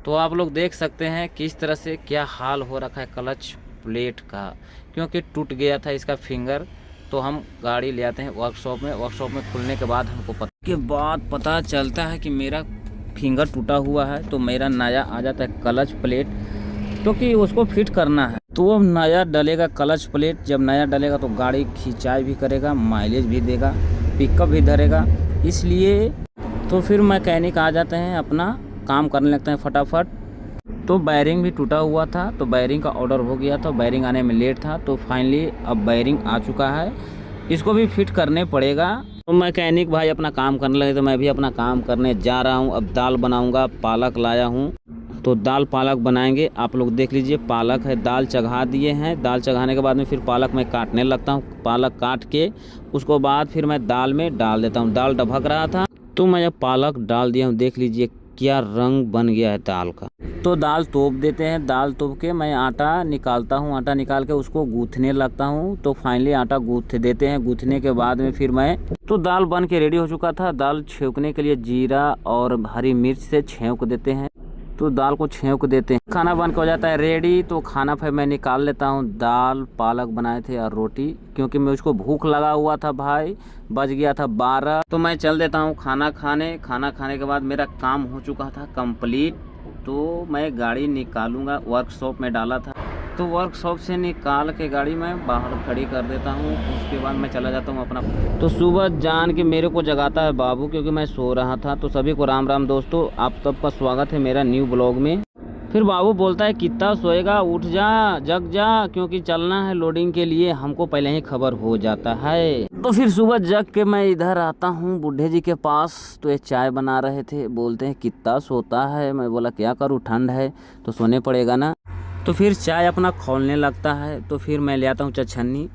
तो आप लोग देख सकते हैं किस तरह से क्या हाल हो रखा है क्लच प्लेट का, क्योंकि टूट गया था इसका फिंगर। तो हम गाड़ी ले आते हैं वर्कशॉप में खुलने के बाद हमको पता चलता है कि मेरा फिंगर टूटा हुआ है। तो मेरा नया आ जाता है क्लच प्लेट, तो कि उसको फिट करना है। तो अब नया डलेगा क्लच प्लेट, जब नया डलेगा तो गाड़ी खिंचाई भी करेगा, माइलेज भी देगा, पिकअप भी धरेगा। इसलिए तो फिर मैकेनिक आ जाते हैं, अपना काम करने लगते हैं फटाफट। तो बैरिंग भी टूटा हुआ था, तो बैरिंग का ऑर्डर हो गया था, बैरिंग आने में लेट था। तो फाइनली अब बैरिंग आ चुका है, इसको भी फिट करने पड़ेगा। तो मैकेनिक भाई अपना काम करने लगे, तो मैं भी अपना काम करने जा रहा हूँ। अब दाल बनाऊँगा, पालक लाया हूँ, तो दाल पालक बनाएंगे। आप लोग देख लीजिए, पालक है, दाल चढ़ा दिए हैं। दाल चढ़ाने के बाद में फिर पालक मैं काटने लगता हूँ। पालक काट के उसको बाद फिर मैं दाल में डाल देता हूँ। दाल ढबक रहा था तो मैं अब पालक डाल दिया हूँ। देख लीजिए क्या रंग बन गया है दाल का। तो दाल तोप देते हैं, दाल तोप के मैं आटा निकालता हूँ, आटा निकाल के उसको गूँथने लगता हूँ। तो फाइनली आटा गूँथ देते हैं। गूँथने के बाद में फिर मैं तो दाल बन के रेडी हो चुका था। दाल छौंकने के लिए जीरा और हरी मिर्च से छौंक देते हैं। तो दाल को छौंक देते हैं, खाना बन के हो जाता है रेडी। तो खाना फिर मैं निकाल लेता हूँ। दाल पालक बनाए थे और रोटी, क्योंकि मैं उसको भूख लगा हुआ था भाई, बज गया था 12। तो मैं चल देता हूँ खाना खाने। खाना खाने के बाद मेरा काम हो चुका था कंप्लीट। तो मैं गाड़ी निकालूंगा, वर्कशॉप में डाला था, तो वर्कशॉप से निकाल के गाड़ी मैं बाहर खड़ी कर देता हूँ। उसके बाद मैं चला जाता हूँ अपना। तो सुबह जान के मेरे को जगाता है बाबू, क्योंकि मैं सो रहा था। तो सभी को राम राम दोस्तों, आप सबका स्वागत है मेरा न्यू ब्लॉग में। फिर बाबू बोलता है कितना सोएगा, उठ जा, जग जा, क्योंकि चलना है लोडिंग के लिए। हमको पहले ही खबर हो जाता है। तो फिर सुबह जग के मैं इधर आता हूँ बुढ़े जी के पास। तो ये चाय बना रहे थे, बोलते हैं कितना सोता है। मैं बोला क्या करूँ, ठंड है तो सोने पड़ेगा ना। तो फिर चाय अपना खोलने लगता है। तो फिर मैं ले आता हूँ छन्नी।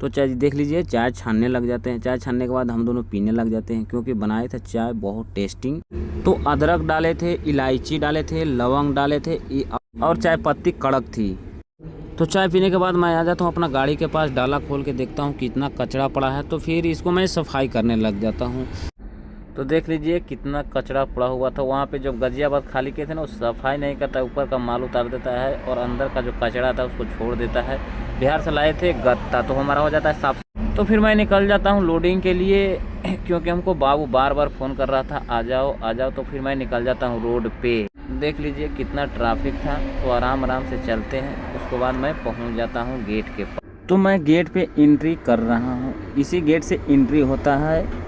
तो चाय देख लीजिए, चाय छानने लग जाते हैं। चाय छानने के बाद हम दोनों पीने लग जाते हैं, क्योंकि बनाए थे चाय बहुत टेस्टिंग। तो अदरक डाले थे, इलायची डाले थे, लवंग डाले थे और चाय पत्ती कड़क थी। तो चाय पीने के बाद मैं आ जाता हूँ अपना गाड़ी के पास। डाला खोल के देखता हूँ कितना कचरा पड़ा है। तो फिर इसको मैं सफाई करने लग जाता हूँ। तो देख लीजिए कितना कचरा पड़ा हुआ था। वहाँ पे जो गाजियाबाद खाली किए थे ना, वो सफाई नहीं करता, ऊपर का माल उतार देता है और अंदर का जो कचरा था उसको छोड़ देता है। बिहार से लाए थे गत्ता, तो हमारा हो जाता है साफ। तो फिर मैं निकल जाता हूँ लोडिंग के लिए, क्योंकि हमको बाबू बार बार फ़ोन कर रहा था आ जाओ आ जाओ। तो फिर मैं निकल जाता हूँ रोड पे। देख लीजिए कितना ट्रैफिक था। तो आराम आराम से चलते हैं। उसके बाद मैं पहुँच जाता हूँ गेट के पास। तो मैं गेट पे एंट्री कर रहा हूँ, इसी गेट से एंट्री होता है।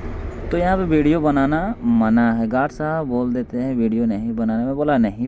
तो यहाँ पे वीडियो बनाना मना है, गार्ड साहब बोल देते हैं वीडियो नहीं बनाने में। बोला नहीं